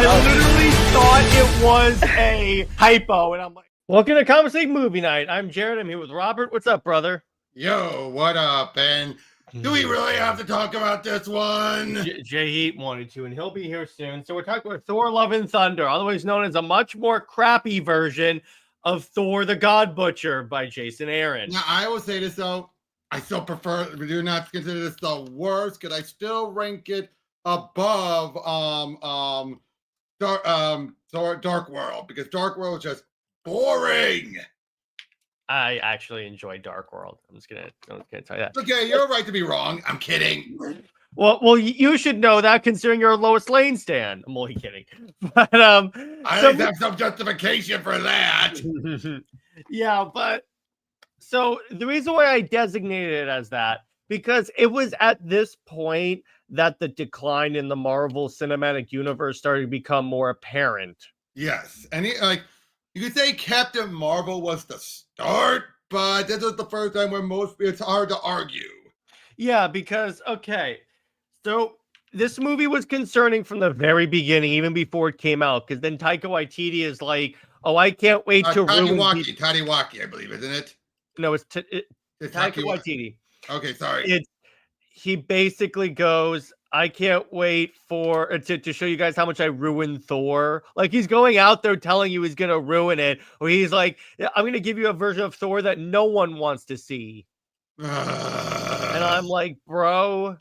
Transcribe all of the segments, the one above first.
literally thought it was a typo, and I'm like, welcome to Conversation Movie Night. I'm Jared. I'm here with Robert. What's up, brother? Yo, what up? And do we really have to talk about this one? Jay Heat wanted to, and he'll be here soon. So we're talking about Thor Love and Thunder, otherwise known as a much more crappy version of Thor the God Butcher by Jason Aaron. Now, I will say this, though. I still prefer, do not consider this the worst, because I still rank it above Dark World, because Dark World is just boring. I actually enjoy Dark World. I'm just gonna tell you that. Okay, you're right to be wrong. I'm kidding. Well, you should know that, considering you're a Lois Lane stan. I'm only kidding, but I think that's some justification for that. Yeah, but so the reason why I designated it as that, because it was at this point that the decline in the Marvel Cinematic Universe started to become more apparent. Yes, and you could say Captain Marvel was the start, but this was the first time where it's hard to argue. Yeah, because, okay, so this movie was concerning from the very beginning, even before it came out, because then Taika Waititi is like, oh, I can't wait to ruin... Tadiwaki, I believe, isn't it? No, it's Taika Waititi. Okay, sorry. He basically goes, I can't wait for to show you guys how much I ruined Thor. Like, he's going out there telling you he's gonna ruin it, or he's like, I'm gonna give you a version of Thor that no one wants to see. And I'm like, bro,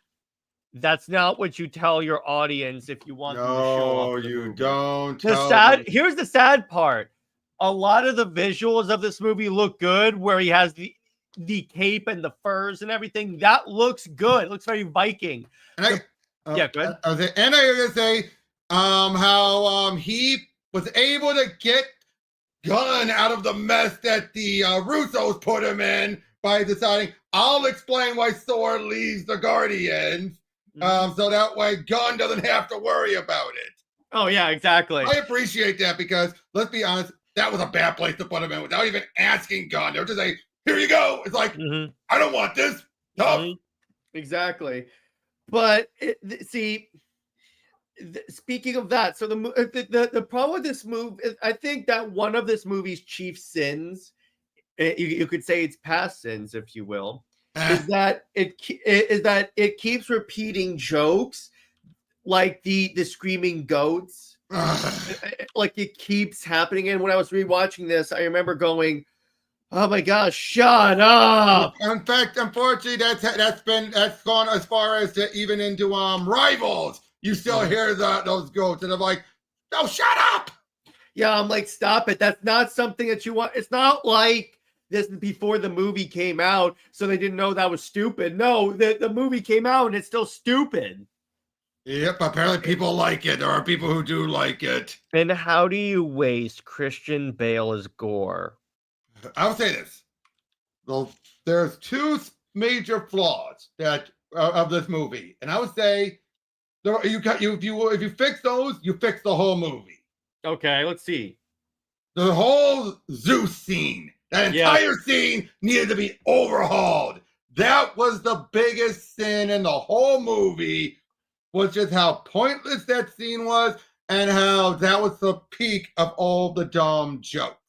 that's not what you tell your audience if you want them to show up. No, you don't. Here's the sad part. A lot of the visuals of this movie look good, where he has the cape and the furs and everything. That looks good. It looks very Viking. And yeah, go ahead. And I gotta say, how he was able to get Gunn out of the mess that the Russos put him in by deciding, I'll explain why Thor leaves the Guardians, so that way Gunn doesn't have to worry about it. Oh yeah, exactly. I appreciate that, because let's be honest, that was a bad place to put him in without even asking Gunn. They were just like, here you go. It's like, I don't want this. No. Exactly. But speaking of that, so the problem with this movie is, I think that one of this movie's chief sins, you could say its past sins, if you will, is that it keeps repeating jokes like the screaming goats. Like, it keeps happening. And when I was rewatching this, I remember going, oh my gosh, shut up. In fact, unfortunately, that's gone as far as to even into Rivals. You still hear those goats, and I'm like, no, shut up. Yeah, I'm like, stop it. That's not something that you want. It's not like this before the movie came out, so they didn't know that was stupid. No, the movie came out and it's still stupid. Yep, apparently people like it. There are people who do like it. And how do you waste Christian Bale as Gorr? I'll say this. There's two major flaws of this movie, and I would say if you fix those, you fix the whole movie. Okay, let's see. The whole Zeus scene, that entire scene needed to be overhauled. That was the biggest sin in the whole movie, was just how pointless that scene was, and how that was the peak of all the dumb jokes.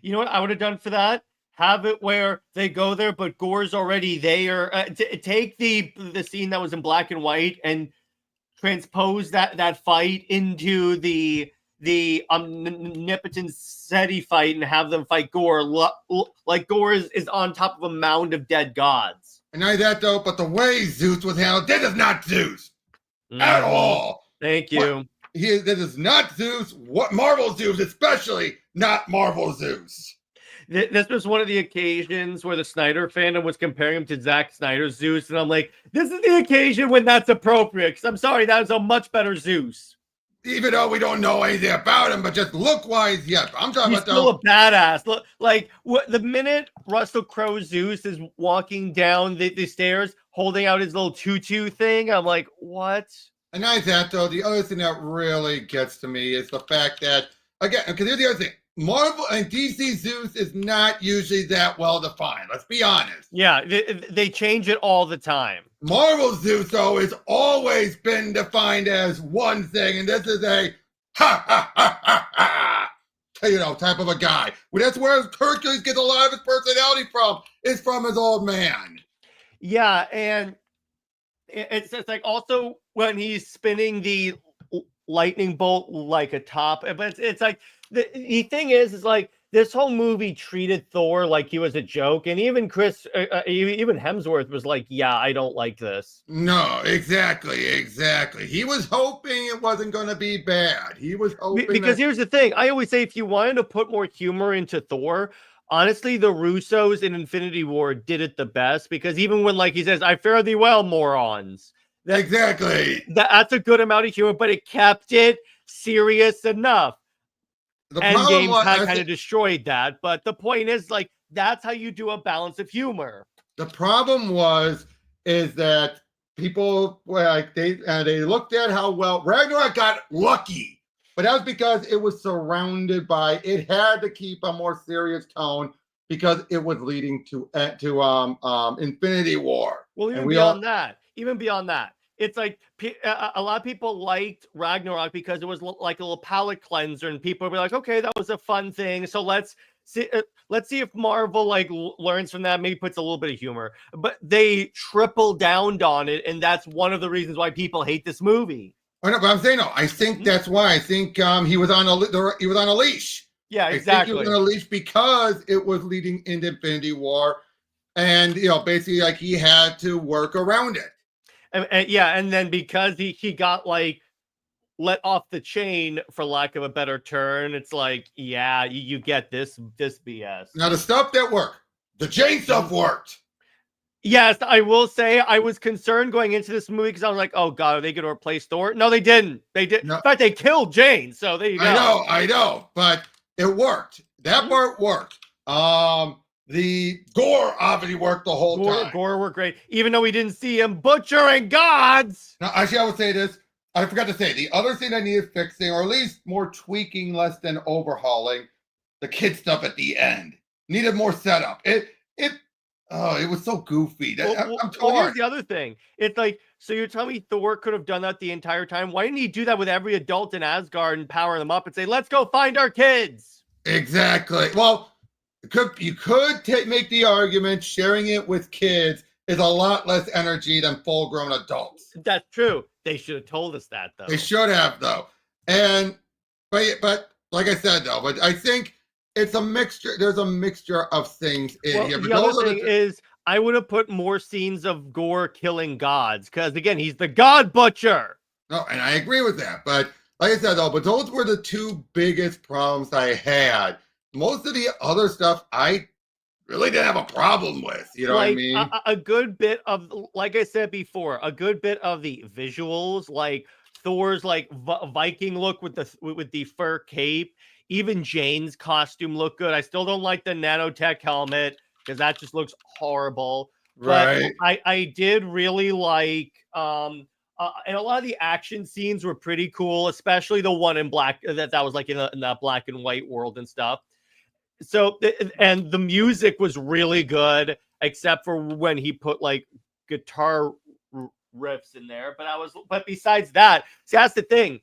You know what I would have done for that? Have it where they go there, but Gorr's already there. Take the scene that was in black and white and transpose that fight into the omnipotent SETI fight, and have them fight Gorr like Gorr is on top of a mound of dead gods. And not that though, but the way Zeus was handled, this is not Zeus at all. Thank you. This is not Zeus. What Marvel Zeus, especially not Marvel Zeus. This was one of the occasions where the Snyder fandom was comparing him to Zack Snyder's Zeus, and I'm like, this is the occasion when that's appropriate, because I'm sorry, that was a much better Zeus. Even though we don't know anything about him, but just look-wise, yes. I'm talking He's about still a badass. Look, like, the minute Russell Crowe Zeus is walking down the stairs, holding out his little tutu thing, I'm like, what? And not that, though, the other thing that really gets to me is the fact that, again, because here's the other thing. Marvel and DC Zeus is not usually that well defined. Let's be honest. Yeah, they change it all the time. Marvel Zeus, though, has always been defined as one thing, and this is a Ha ha ha ha ha. You know, type of a guy. Well, that's where Hercules gets a lot of his personality from. Is from his old man. Yeah, and it's just like also when he's spinning the lightning bolt like a top, but it's like the thing is like this whole movie treated Thor like he was a joke, and even even Hemsworth was like, "Yeah, I don't like this." No, exactly. He was hoping it wasn't going to be bad. He was hoping Because here's the thing: I always say if you wanted to put more humor into Thor, honestly, the Russos in Infinity War did it the best because even when, like he says, "I fare thee well, morons." Exactly. That's a good amount of humor, but it kept it serious enough. The problem Endgame was, kind of destroyed that, but the point is, like, that's how you do a balance of humor. the problem was is that people like they looked at how well Ragnarok got lucky, but that was because it was surrounded by it had to keep a more serious tone because it was leading to Infinity War. Well, And even beyond that, it's like a lot of people liked Ragnarok because it was like a little palate cleanser, and people were like, "Okay, that was a fun thing." So let's see if Marvel like learns from that, maybe puts a little bit of humor. But they triple down on it, and that's one of the reasons why people hate this movie. Oh, no, but I'm saying no. I think that's why. I think he was on a leash. Yeah, I exactly. think he was on a leash because it was leading into Infinity War, and basically like he had to work around it. And then because he got like let off the chain, for lack of a better term, it's like, yeah, you get this BS. Now the stuff that worked, the chain stuff worked. Yes, I will say I was concerned going into this movie because I was like, oh god, are they going to replace Thor? No, they didn't. They did. No. In fact, they killed Jane. So there you go. I know, but it worked. That part worked. The Gorr obviously worked the whole time. Gorr were great, even though we didn't see him butchering gods. Now, actually, I would say this. I forgot to say the other thing I needed fixing, or at least more tweaking, less than overhauling, the kid stuff at the end needed more setup. It was so goofy. I'm torn. Well, here's the other thing. It's like, so you're telling me Thor could have done that the entire time? Why didn't he do that with every adult in Asgard and power them up and say, "Let's go find our kids"? Exactly. Well, you could make the argument sharing it with kids is a lot less energy than full-grown adults. That's true. They should have told us that, though. They should have, though. But like I said, though, but I think it's a mixture. There's a mixture of things in here. But the other thing is, I would have put more scenes of Gorr killing gods because, again, he's the God Butcher. No, and I agree with that. But like I said, though, but those were the two biggest problems I had. Most of the other stuff I really didn't have a problem with. You know what I mean? A good bit of, like I said before, a good bit of the visuals, like Thor's like Viking look with the fur cape. Even Jane's costume looked good. I still don't like the nanotech helmet because that just looks horrible. Right. But I did really like and a lot of the action scenes were pretty cool, especially the one in black that was like in that black and white world and stuff. So, and the music was really good, except for when he put like guitar riffs in there. But besides that, see, that's the thing.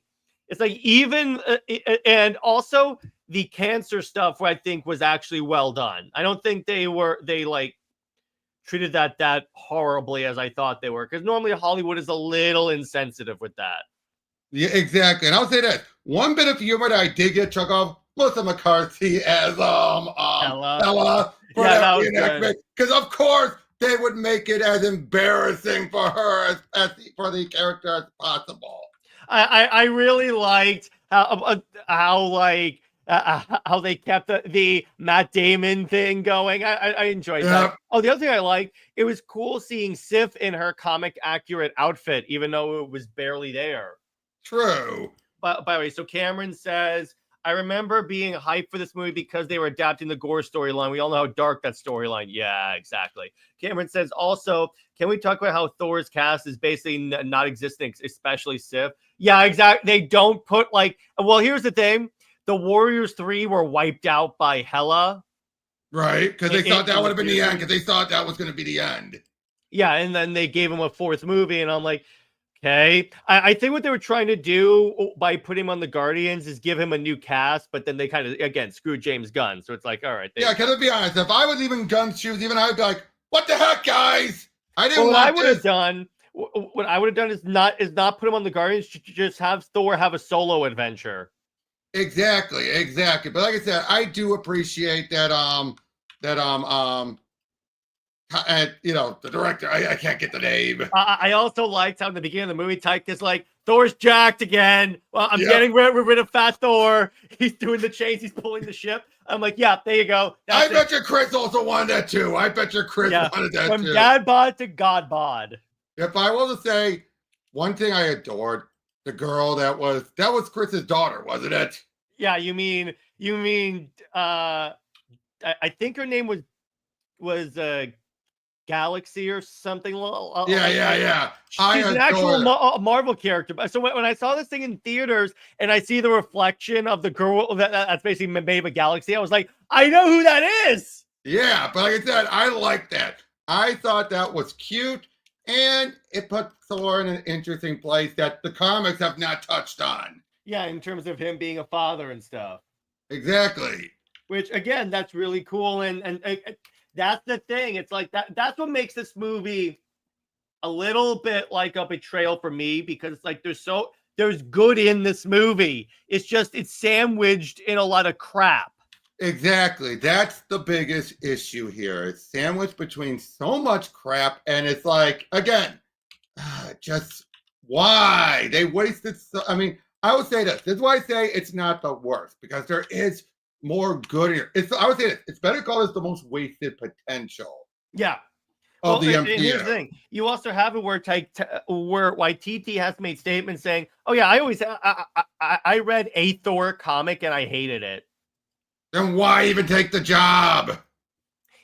It's like even, and also the cancer stuff, I think was actually well done. I don't think they like treated that horribly as I thought they were, because normally Hollywood is a little insensitive with that. Yeah, exactly. And I'll say that one bit of humor that I did get chuck off Melissa McCarthy as Ella because of course they would make it as embarrassing for her as for the character as possible. I really liked how they kept the Matt Damon thing going. I enjoyed that. Oh, the other thing I liked, it was cool seeing Sif in her comic accurate outfit, even though it was barely there. True. But by the way, so Cameron says, I remember being hyped for this movie because they were adapting the Gorr storyline. We all know how dark that storyline. Yeah, exactly. Cameron says, also, can we talk about how Thor's cast is basically not existing, especially Sif? Yeah, exactly. They don't put like, well, here's the thing. The Warriors 3 were wiped out by Hela. Right, because they thought that would have been the end, because they thought that was going to be the end. Yeah, and then they gave him a fourth movie, and I'm like, Okay. I think what they were trying to do by putting him on the Guardians is give him a new cast, but then they kind of, again, screwed James Gunn. So it's like, all right. Yeah, because to be honest, if I was even Gunn's shoes, even I'd be like, what the heck, guys? I didn't what want I would this. have done, what I would have done is not put him on the Guardians, just have Thor have a solo adventure. Exactly. But like I said, I do appreciate that the director, I can't get the name. I also liked how in the beginning of the movie, Tyke is like, Thor's jacked again. Well, I'm getting rid of Fat Thor. He's doing the chains. He's pulling the ship. I'm like, yeah, there you go. I bet you Chris also wanted that too. I bet you Chris wanted that from too. From dad bod to god bod. If I was to say one thing I adored, the girl that was Chris's daughter, wasn't it? Yeah, you mean I think her name was Galaxy or something. Yeah. She's an actual Marvel character. So when I saw this thing in theaters and I see the reflection of the girl that's basically made of a galaxy, I was like, I know who that is. Yeah, but like I said, I like that. I thought that was cute, and it put Thor in an interesting place that the comics have not touched on. Yeah, in terms of him being a father and stuff. Exactly. Which, again, that's really cool, and that's the thing. It's like that's what makes this movie a little bit like a betrayal for me, because it's like there's good in this movie. It's just it's sandwiched in a lot of crap. Exactly. That's the biggest issue here. It's sandwiched between so much crap, and it's like, again, just why they wasted I mean, I would say this. This is why I say it's not the worst, because there is more good here. I would say this. It's better called as the most wasted potential. Yeah. Of the MCU. Here's the thing. You also have it where Waititi has made statements saying, "Oh yeah, I read a Thor comic and I hated it." Then why even take the job?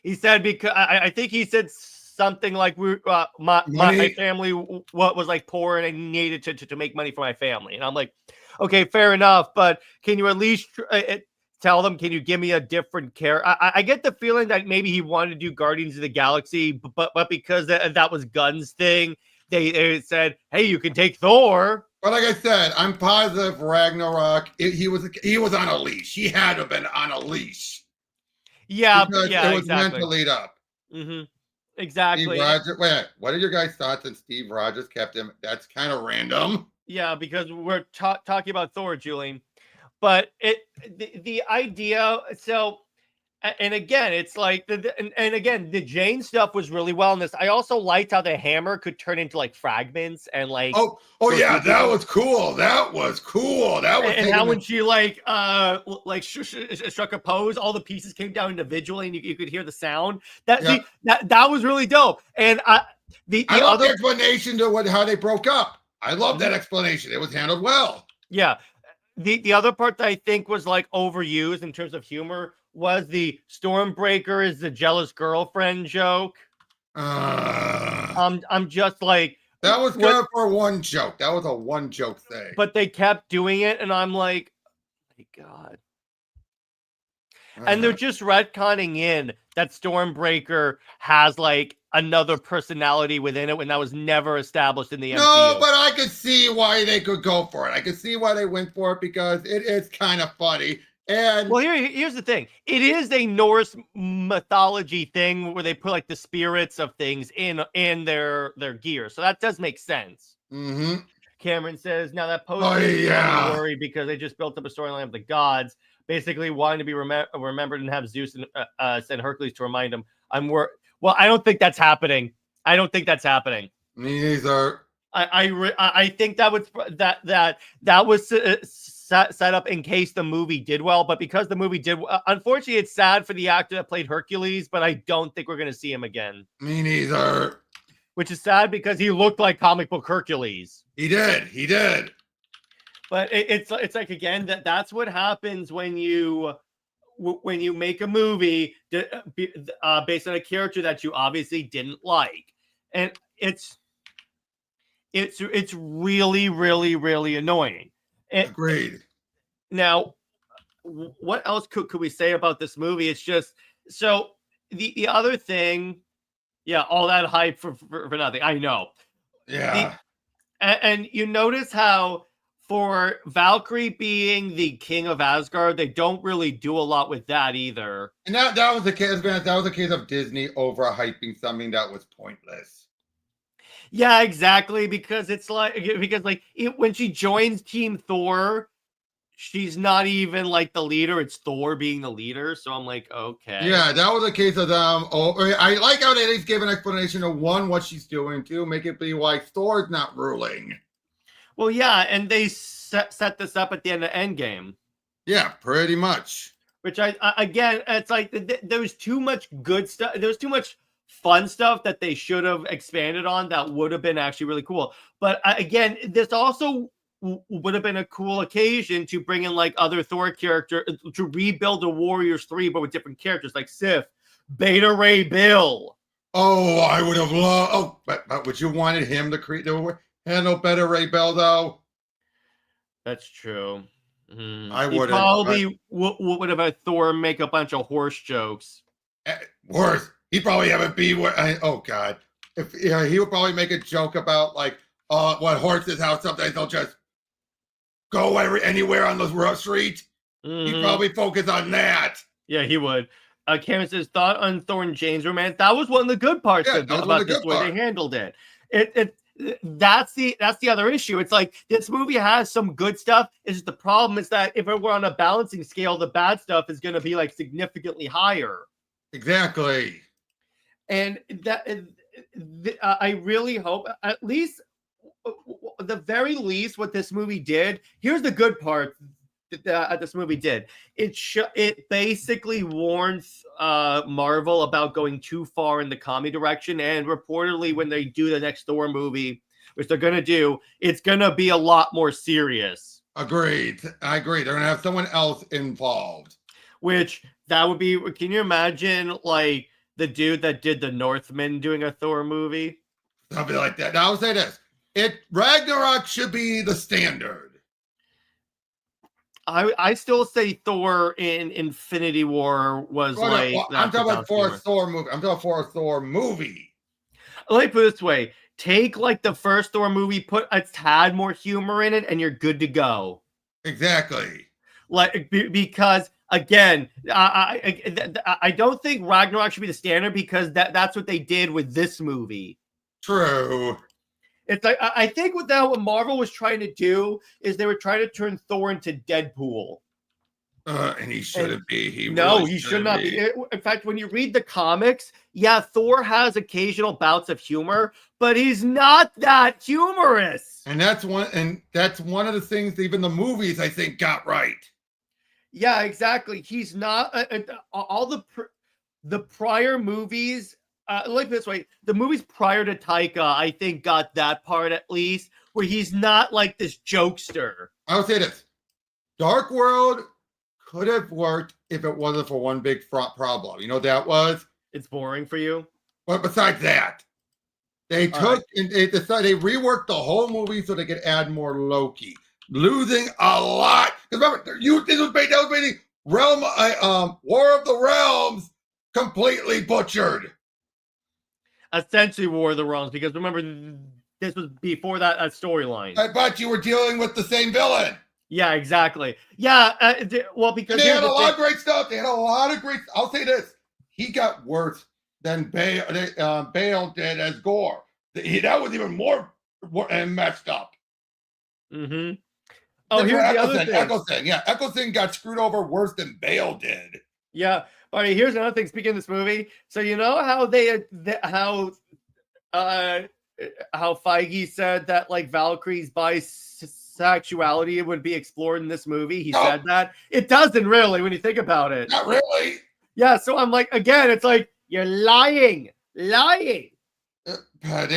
He said because I think he said something like my family was like poor and I needed to make money for my family, and I'm like, okay, fair enough, but can you at least tell them, can you give me a different character? I get the feeling that maybe he wanted to do Guardians of the Galaxy, but because that was Gunn's thing, they said, hey, you can take Thor. But like I said, I'm positive Ragnarok, he was on a leash. He had to have been on a leash. Yeah, because it was meant to lead up. Mm-hmm. Exactly. What are your guys' thoughts on Steve Rogers kept him? That's kind of random. Yeah, because we're talking about Thor, Julian. But the idea, so, and again, it's like and again, the Jane stuff was really well in this. I also liked how the hammer could turn into like fragments and like oh yeah, that was cool. That was and how when she struck a pose, all the pieces came down individually and you could hear the sound. That was really dope. And I love the explanation to how they broke up. I love that explanation. It was handled well. Yeah. The other part that I think was like overused in terms of humor was the Stormbreaker is the jealous girlfriend joke. I'm just like, that was good for one joke. That was a one joke thing. But they kept doing it, and I'm like, oh my God. And they're just retconning in that Stormbreaker has like another personality within it when that was never established in the MCU. No, but I could see why they could go for it. I could see why they went for it, because it is kind of funny. And well, here's the thing. It is a Norse mythology thing where they put like the spirits of things in their gear. So that does make sense. Mm-hmm. Cameron says, now that poster is worried because they just built up a storyline of the gods, basically wanting to be remembered and have Zeus and send Hercules to remind him. Well, I don't think that's happening. Me neither. I think that was set up in case the movie did well, but because the movie did, unfortunately, it's sad for the actor that played Hercules, but I don't think we're going to see him again. Me neither. Which is sad because he looked like comic book Hercules. He did. But it's like, again, that's what happens when you make a movie based on a character that you obviously didn't like, and it's really, really, really annoying. Agreed. Now, what else could we say about this movie? It's just, so the other thing, yeah, all that hype for nothing. I know. Yeah. And you notice how for Valkyrie being the king of Asgard, they don't really do a lot with that either. And that was the case. That was the case of Disney overhyping something that was pointless. Yeah, exactly. Because it's like when she joins Team Thor, she's not even like the leader. It's Thor being the leader. So I'm like, okay. Yeah, that was a case of them. Oh, I like how they at least gave an explanation of one, what she's doing, two, make it be like Thor's not ruling. Well, yeah, and they set this up at the end of Endgame. Yeah, pretty much. Which again, it's like there was too much good stuff. There was too much fun stuff that they should have expanded on that would have been actually really cool. But again, this also would have been a cool occasion to bring in like other Thor character to rebuild the Warriors 3, but with different characters like Sif, Beta Ray Bill. Oh, I would have loved. Oh, but would you wanted him to create the handle Beta Ray Bill though? That's true. I would probably would have had Thor make a bunch of horse jokes. Worse, he'd probably have it be oh god, if he would probably make a joke about like what horses, how sometimes they'll just go anywhere on the street. He'd probably focus on that. Yeah, he would. Cameron says thought on Thor and Jane's romance. That was one of the good parts about this way they handled it. That's the other issue. It's like this movie has some good stuff. It's just the problem is that if it were on a balancing scale, the bad stuff is going to be like significantly higher. Exactly. And that I really hope at least the very least what this movie did. Here's the good part that this movie did. It basically warns Marvel about going too far in the comedy direction, and reportedly when they do the next Thor movie, which they're gonna do, it's gonna be a lot more serious. Agreed. I agree. They're gonna have someone else involved. Which that would be. Can you imagine like the dude that did the Northman doing a Thor movie? Something like that. Now I'll say this: Ragnarok should be the standard. I still say Thor in Infinity War was like. I'm talking about for a Thor movie. I'm talking for a Thor movie. Let me put it this way: take like the first Thor movie, put a tad more humor in it, and you're good to go. Exactly. Like because again, I don't think Ragnarok should be the standard because that's what they did with this movie. True. It's like I think what Marvel was trying to do is they were trying to turn Thor into Deadpool. And he shouldn't be. He should not be. In fact, when you read the comics, yeah, Thor has occasional bouts of humor, but he's not that humorous. And that's one of the things even the movies I think got right. Yeah, exactly. He's not all the prior movies. Like this way, the movies prior to Taika, I think, got that part at least, where he's not like this jokester. I would say this: Dark World could have worked if it wasn't for one big problem. You know what that was? It's boring for you. But besides that, they they reworked the whole movie so they could add more Loki, losing a lot. Because remember, this was basically War of the Realms completely butchered. Essentially War of the Realms, because remember, this was before that storyline. I thought you were dealing with the same villain. Yeah, exactly. Yeah, well, because they had a lot of great stuff. They had a lot of great. I'll say this: he got worse than Bale did as Gorr. That was even more messed up. Mm-hmm. Oh, here's the other thing. Eccleston got screwed over worse than Bale did. Yeah. All right, here's another thing. Speaking of this movie, so you know how how Feige said that like Valkyrie's bisexuality would be explored in this movie. He said that it doesn't really when you think about it. Not really. Yeah. So I'm like, again, it's like you're lying. They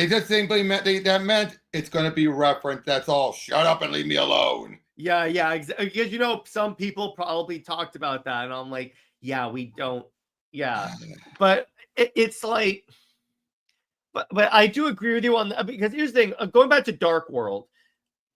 just simply meant that meant it's going to be referenced. That's all. Shut up and leave me alone. Yeah. Because you know some people probably talked about that, and I'm like. Yeah, we don't. Yeah, but it's like, but I do agree with you on that because here's the thing: going back to Dark World,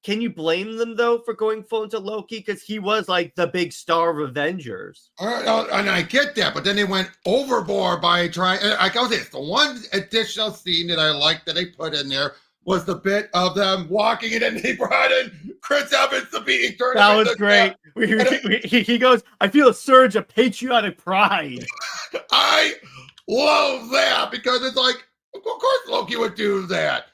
can you blame them though for going full into Loki because he was like the big star of Avengers? And I get that, but then they went overboard by trying. Like I was saying, the one additional scene that I like that they put in there was the bit of them walking in and he brought in Chris Evans to be turned. That was great. He goes, I feel a surge of patriotic pride. I love that because it's like, of course Loki would do that.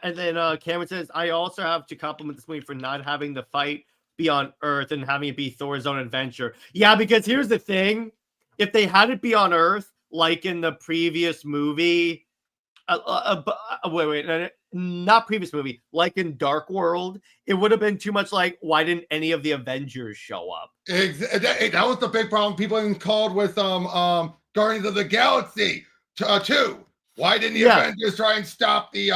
And then Cameron says, I also have to compliment this movie for not having the fight be on Earth and having it be Thor's own adventure. Yeah, because here's the thing. If they had it be on Earth, like in the previous movie, not previous movie, like in Dark World, it would have been too much like, why didn't any of the Avengers show up? That was the big problem people even called with Guardians of the Galaxy 2. Why didn't the Avengers try and stop the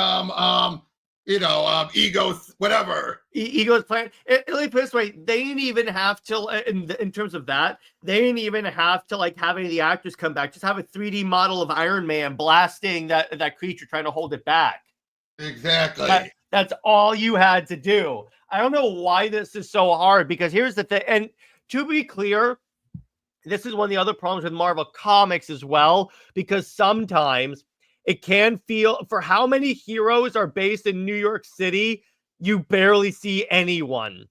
Ego's whatever? Ego's plan. Let me put it this way: they didn't even have to, in terms of that, they didn't even have to like have any of the actors come back. Just have a 3D model of Iron Man blasting that creature, trying to hold it back. Exactly. That's all you had to do. I don't know why this is so hard, because here's the thing, and to be clear, this is one of the other problems with Marvel Comics as well, because sometimes it can feel, for how many heroes are based in New York City, you barely see anyone.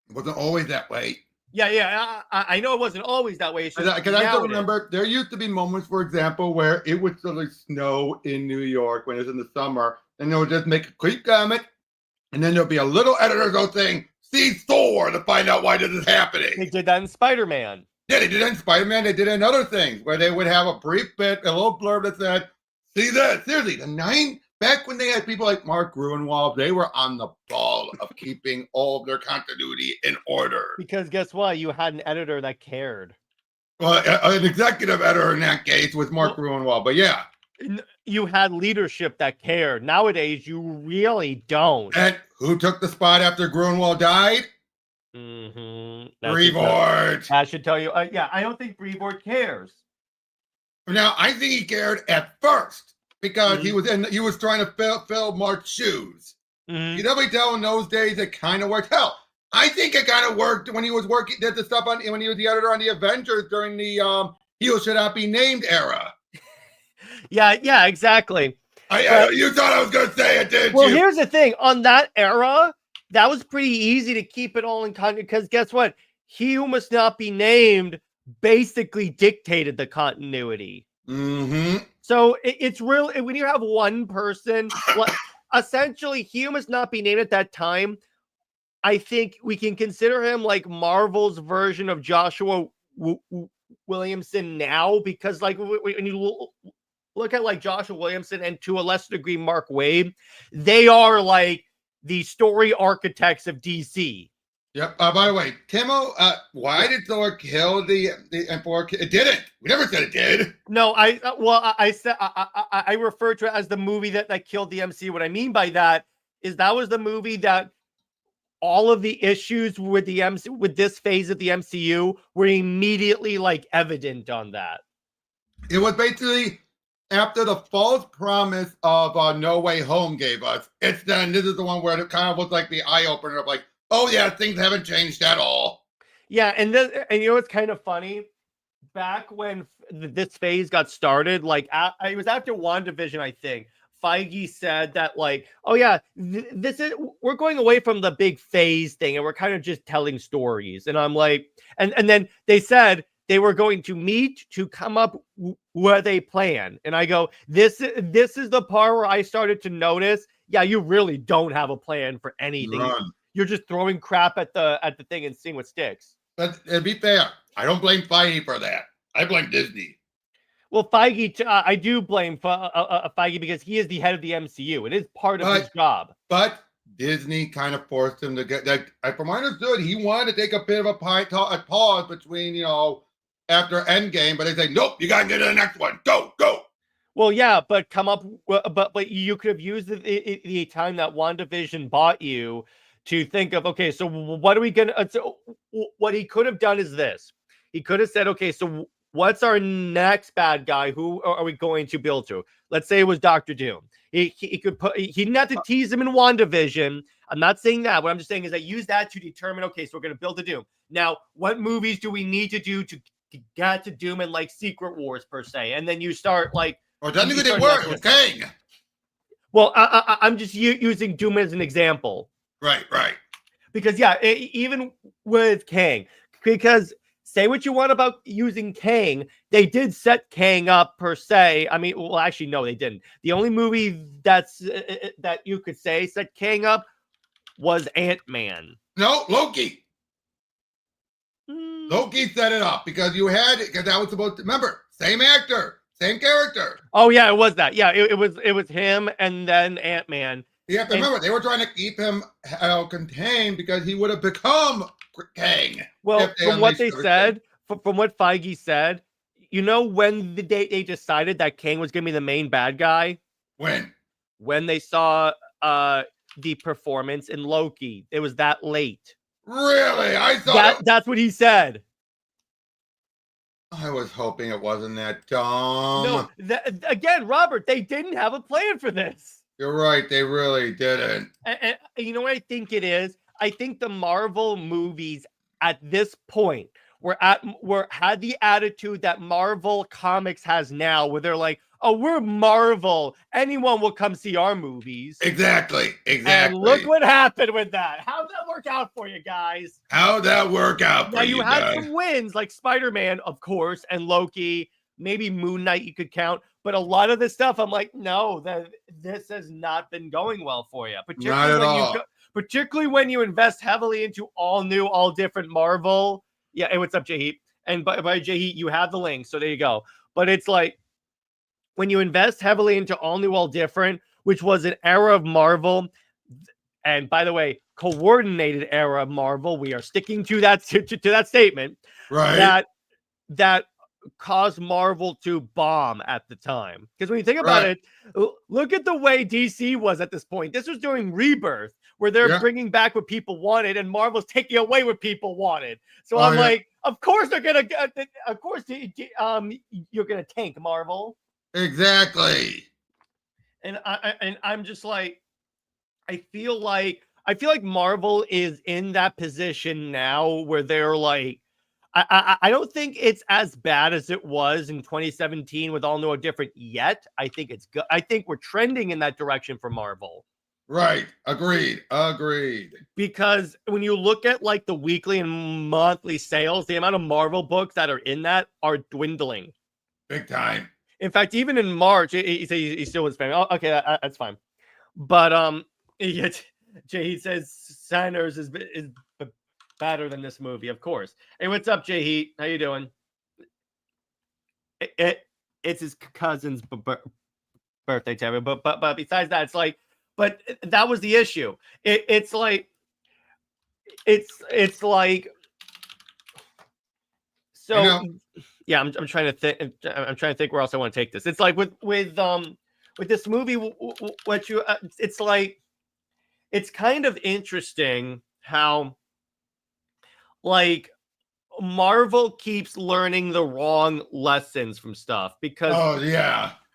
It wasn't always that way. Yeah, I know it wasn't always that way. Because I still remember there used to be moments, for example, where it would suddenly snow in New York when it was in the summer, and they would just make a quick comment, and then there'll be a little editor go saying, see Thor, to find out why this is happening. They did that in Spider-Man. Yeah, they did it in Spider-Man. They did it in other things where they would have a brief bit, a little blurb that said, see this, seriously, back when they had people like Mark Gruenwald, they were on the ball of keeping all of their continuity in order. Because guess what? You had an editor that cared. Well, an executive editor in that case was Mark Gruenwald, but yeah. You had leadership that cared. Nowadays, you really don't. And who took the spot after Gruenwald died? Brevoort. That should tell you. Yeah, I don't think Brevoort cares. Now, I think he cared at first because he was trying to fill Mark's shoes. You definitely tell in those days it kind of worked. Hell, I think it kind of worked when he was did the stuff when he was the editor on the Avengers during the Heroes Should Not Be Named era. Yeah, exactly. You thought I was going to say it, didn't you? Well, here's the thing. On that era, that was pretty easy to keep it all in continuity, because guess what? He Who Must Not Be Named basically dictated the continuity. So it's real when you have one person, essentially He Who Must Not Be Named at that time. I think we can consider him like Marvel's version of Joshua Williamson now, because like when you look at like Joshua Williamson and to a lesser degree Mark Waid, they are like the story architects of DC. Yep. By the way, Timo, why did Thor kill the Emperor? It didn't. We never said it did. No, I said I refer to it as the movie that killed the MCU. What I mean by that is that was the movie that all of the issues with the with this phase of the MCU were immediately like evident on that. It was basically after the false promise of No Way Home gave us. This is the one where it kind of was like the eye opener of like, oh yeah, things haven't changed at all. Yeah, and you know what's kind of funny? Back when this phase got started, like it was after WandaVision, I think. Feige said that like, oh yeah, we're going away from the big phase thing, and we're kind of just telling stories. And I'm like, and then they said they were going to meet to come up with a plan. And I go, this is the part where I started to notice, yeah, you really don't have a plan for anything. You're just throwing crap at the thing and seeing what sticks. But to be fair, I don't blame Feige for that. I blame Disney. Well, Feige, I do blame Feige because he is the head of the MCU. It is part of his job. But Disney kind of forced him to get that. From what I understood, he wanted to take a bit of a pause between, after Endgame, but they say, nope, you got to get to the next one. Go. Well, yeah, but but you could have used the time that WandaVision bought you to think of, okay, so what are we going to, so what he could have done is this. He could have said, okay, so what's our next bad guy? Who are we going to build to? Let's say it was Dr. Doom. He didn't have to tease him in WandaVision. I'm not saying that. What I'm just saying is that use that to determine, okay, so we're going to build a Doom. Now, what movies do we need to do to get to Doom and like Secret Wars per se? And then you start like, technically they were, okay. Well, I'm just using Doom as an example. Right. Because yeah, even with Kang, because say what you want about using Kang, they did set Kang up per se. I mean, well, actually, no, they didn't. The only movie that's that you could say set Kang up was Ant-Man. No, Loki. Mm. Loki set it up because because that was supposed to, remember, same actor, same character. Oh yeah, it was that. Yeah, it was him and then Ant-Man. You have to remember, they were trying to keep him contained because he would have become Kang. Well, from what they said, from what Feige said, you know when they decided that Kang was going to be the main bad guy? When they saw the performance in Loki. It was that late. Really? I thought that's what he said. I was hoping it wasn't that dumb. No, again, Robert, they didn't have a plan for this. You're right, they really didn't. And you know what I think it is? I think the Marvel movies at this point had the attitude that Marvel Comics has now, where they're like, oh, we're Marvel. Anyone will come see our movies. Exactly. And look what happened with that. How'd that work out for you guys? How'd that work out for you guys? Now, you had some wins, like Spider-Man, of course, and Loki. Maybe Moon Knight you could count. But a lot of this stuff, I'm like, no, this has not been going well for you. Not at all. Particularly when you invest heavily into all new, all different Marvel. Yeah, hey, what's up, Jay Heat? And by Jay Heat, you have the link, so there you go. But it's like, when you invest heavily into all new, all different, which was an era of Marvel, and by the way, coordinated era of Marvel, we are sticking to that to that statement. Right. That caused Marvel to bomb at the time. Because when you think about it, look at the way DC was at this point. This was during Rebirth, where they're bringing back what people wanted, and Marvel's taking away what people wanted. So I'm like, of course they're gonna, of course, you're gonna tank Marvel. Exactly. And I'm just like, I feel like Marvel is in that position now where they're like, I don't think it's as bad as it was in 2017 with all new or different yet. I think it's good. I think we're trending in that direction for Marvel. Right. Agreed. Because when you look at like the weekly and monthly sales, the amount of Marvel books that are in that are dwindling. Big time. In fact, even in March, he still was spamming. Oh, okay, that's fine. But Jay says Sanders is better than this movie, of course. Hey, what's up, Jay Heat? How you doing? It's his cousin's birthday, Terry. But besides that, it's like, but that was the issue. It's like, so. Yeah, I'm trying to think. I'm trying to think where else I want to take this. It's like with this movie, what you it's like, it's kind of interesting how like Marvel keeps learning the wrong lessons from stuff because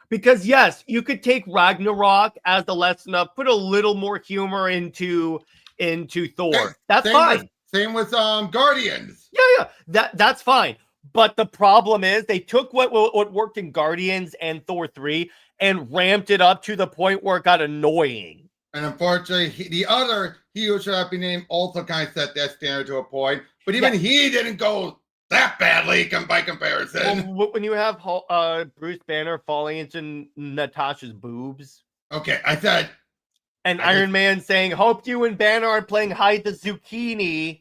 because yes, you could take Ragnarok as the lesson of put a little more humor into Thor. That's fine. Same with Guardians. Yeah, that's fine. But the problem is they took what worked in Guardians and Thor 3 and ramped it up to the point where it got annoying. And unfortunately, the other hero should have been named also kind of set that standard to a point. But even he didn't go that badly by comparison. Well, when you have Bruce Banner falling into Natasha's boobs. Okay, I said. And Iron Man saying, hope you and Banner are playing hide the zucchini.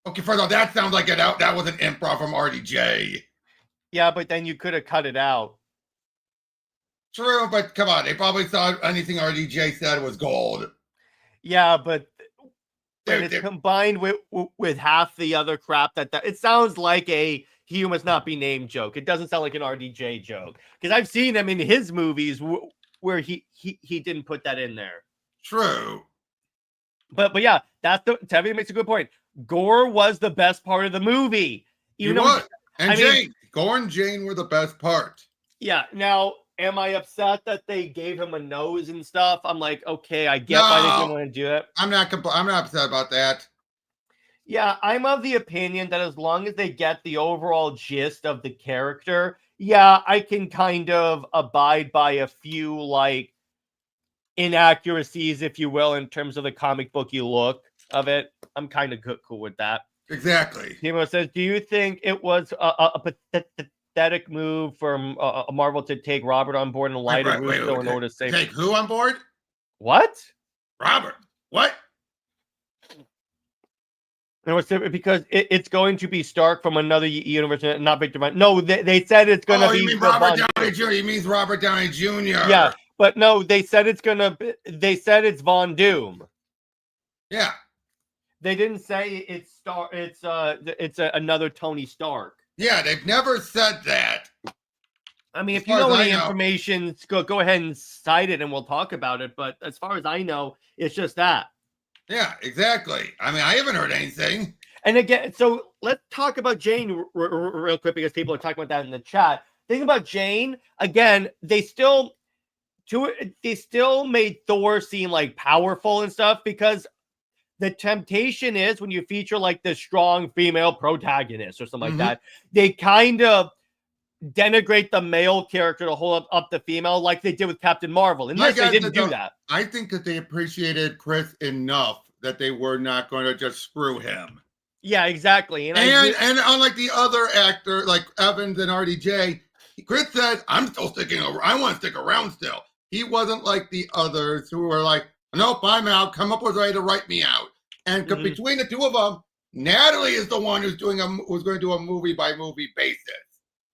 Okay, first of all, that sounds like that was an improv from RDJ. Yeah, but then you could have cut it out. True, but come on, they probably thought anything RDJ said was gold. Yeah, but it's combined with half the other crap that it sounds like a he must not be named joke. It doesn't sound like an RDJ joke because I've seen him in his movies where he didn't put that in there. True. But yeah, Tevye makes a good point. Gorr was the best part of the movie. And Jane. Gorr and Jane were the best part. Yeah. Now, am I upset that they gave him a nose and stuff? I'm like, okay, I get why they didn't want to do it. I'm not upset about that. Yeah, I'm of the opinion that as long as they get the overall gist of the character, yeah, I can kind of abide by a few like inaccuracies, if you will, in terms of the comic booky look of it. I'm kind of cool with that. Exactly. Timo says, do you think it was a pathetic move from Marvel to take Robert on board in light of Russo in order to save... Take who on board? What? Robert. What? No, it's because it's going to be Stark from another universe, not Victor Von. No, they said it's going to be... you mean Robert Downey Jr.? He means Robert Downey Jr. Yeah, but no, they said it's going to... They said it's Von Doom. Yeah. They didn't say it's another Tony Stark. Yeah, they've never said that. I mean, if you know any information, go ahead and cite it and we'll talk about it. But as far as I know, it's just that. Yeah, exactly. I mean, I haven't heard anything. And again, so let's talk about Jane real quick because people are talking about that in the chat. Think about Jane. Again, they still made Thor seem like powerful and stuff because the temptation is when you feature like the strong female protagonist or something like that, they kind of denigrate the male character to hold up the female like they did with Captain Marvel. And this, they didn't do that. I think that they appreciated Chris enough that they were not going to just screw him. Yeah, exactly. And unlike the other actor, like Evans and RDJ, Chris said, I'm still sticking over. I want to stick around still. He wasn't like the others who were like, nope, I'm out. Come up with a way to write me out. And between the two of them, Natalie is the one who's going to do a movie by movie basis.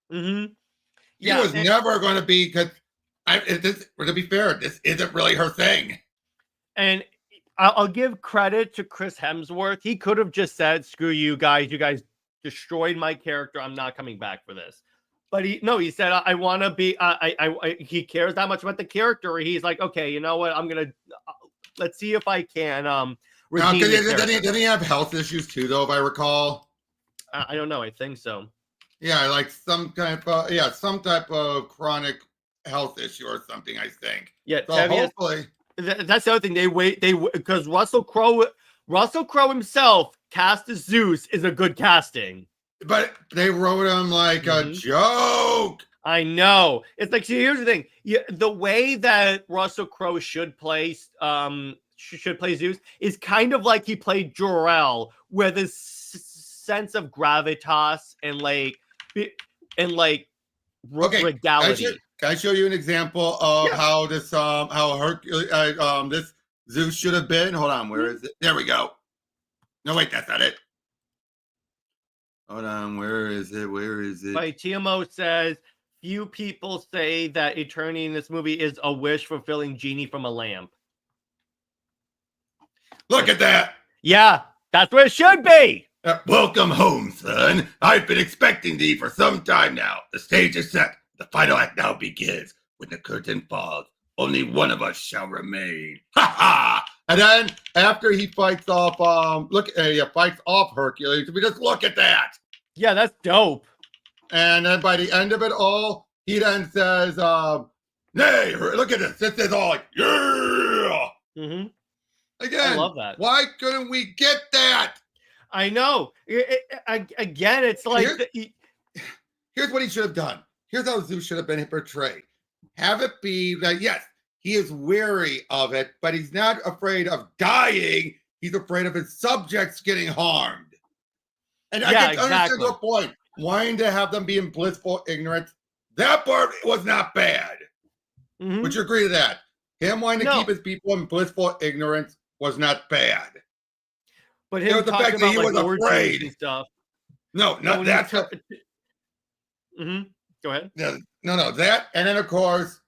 He was never going to be, because to be fair, this isn't really her thing. And I'll give credit to Chris Hemsworth. He could have just said, screw you guys. You guys destroyed my character. I'm not coming back for this. But he said, I want to be, he cares that much about the character. He's like, okay, you know what? I'm going to, let's see if I can, didn't he have health issues too, though, if I recall? I don't know. I think so. Yeah, like some type of chronic health issue or something, I think. Yeah, so hopefully. That's the other thing. Because Russell Crowe himself cast as Zeus is a good casting. But they wrote him like a joke. I know. It's like, see, here's the thing. The way that Russell Crowe should play Zeus is kind of like he played Jor-El, where this sense of gravitas and regality. Can I show you an example of how this this Zeus should have been? Hold on, where is it? There we go. No, wait, that's not it. Hold on, where is it? By TMO says, few people say that Eternity in this movie is a wish-fulfilling genie from a lamp. Look at that. Yeah, that's what it should be. Welcome home, son. I've been expecting thee for some time now. The stage is set. The final act now begins. When the curtain falls, only one of us shall remain. Ha ha! And then after he fights off, fights off Hercules. We just look at that. Yeah, that's dope. And then by the end of it all, he then says, "Nay, look at this. This is all like, yeah." Again, I love that. Why couldn't we get that? I know. Again, it's like here's what he should have done. Here's how Zeus should have been portrayed. Have it be that, yes, he is wary of it, but he's not afraid of dying. He's afraid of his subjects getting harmed. And I can understand your point. Wanting to have them be in blissful ignorance, that part was not bad. Would you agree to that? Him wanting to keep his people in blissful ignorance was not bad. But him the fact that he was afraid and stuff. No, not that. Go ahead. No, that, and then of course,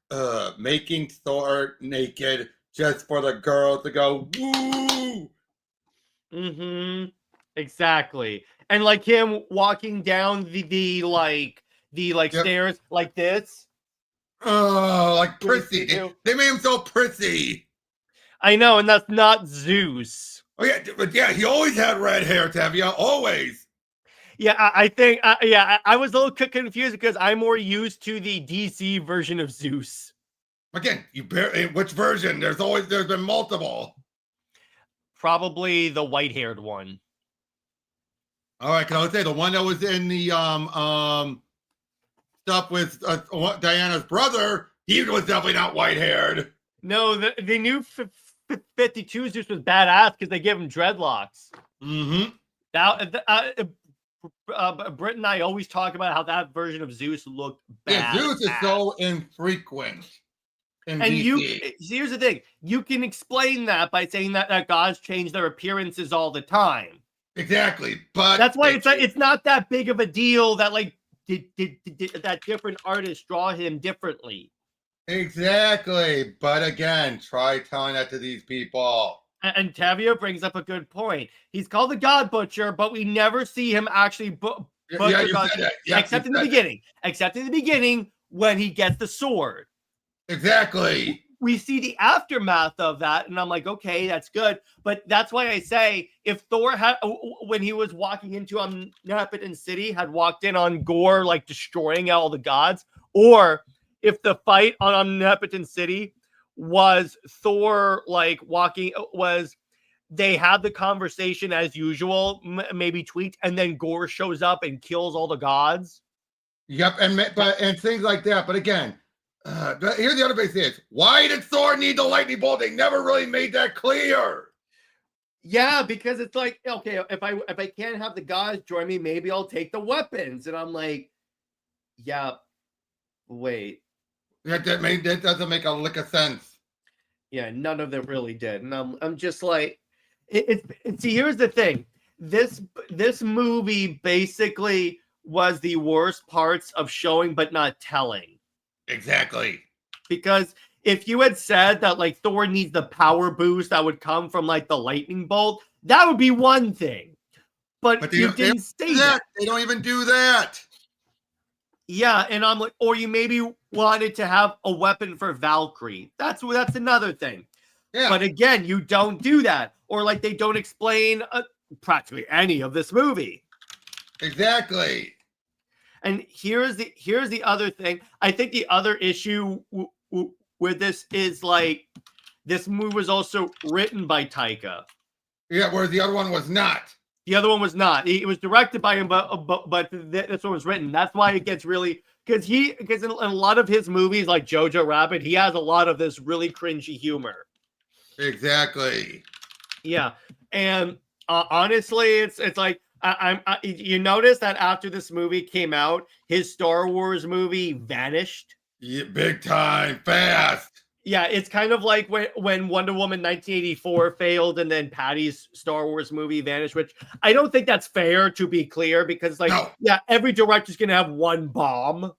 making Thor naked just for the girls to go woo. Exactly, and like him walking down the stairs like this. Oh, like prissy. They made him so prissy. I know, and that's not Zeus. Oh yeah, but yeah, he always had red hair, Tavia, always. Yeah, I think, I was a little confused because I'm more used to the DC version of Zeus. Again, which version? There's been multiple. Probably the white-haired one. All right, can I say the one that was in the stuff with Diana's brother? He was definitely not white-haired. No, the new 52 Zeus was badass because they give him dreadlocks. Mm-hmm. Now, Britt and I always talk about how that version of Zeus looked bad. Yeah, Zeus is so infrequent in And DC. here's the thing: you can explain that by saying that gods change their appearances all the time. Exactly, but that's why it's not that big of a deal that like did that different artists draw him differently. Exactly, but again, try telling that to these people. And Tavia brings up a good point. He's called the God Butcher, but we never see him actually butcher gods, except in the beginning. Except in the beginning when he gets the sword. Exactly. We see the aftermath of that, and I'm like, okay, that's good. But that's why I say if Thor had, when he was walking into Omnipotent City, had walked in on Gorr, like destroying all the gods, or if the fight on Omnipotent City was Thor like they had the conversation as usual, maybe tweaked, and then Gorr shows up and kills all the gods. Yep, and things like that. But again, here's the other big thing: why did Thor need the lightning bolt? They never really made that clear. Yeah, because it's like, okay, if I can't have the gods join me, maybe I'll take the weapons, and I'm like, yeah, wait, that doesn't make a lick of sense. Yeah, none of them really did, and I'm just like, see, here's the thing: this movie basically was the worst parts of showing but not telling. Exactly. Because if you had said that like Thor needs the power boost that would come from like the lightning bolt, that would be one thing. But you didn't say that. They don't even do that. Yeah, and I'm like, or you maybe wanted to have a weapon for Valkyrie. That's another thing. Yeah. But again, you don't do that. Or like they don't explain practically any of this movie. Exactly. And here's the other thing. I think the other issue with this is like this movie was also written by Taika. Yeah, whereas the other one was not. The other one was not. It was directed by him, but this one was written. That's why it gets really because in a lot of his movies, like Jojo Rabbit, he has a lot of this really cringy humor. Exactly. Yeah, and honestly, it's like. You notice that after this movie came out, his Star Wars movie vanished. Yeah, big time, fast. Yeah, it's kind of like when Wonder Woman 1984 failed and then Patty's Star Wars movie vanished, which I don't think that's fair, to be clear, because like, no. Yeah, every director's going to have one bomb.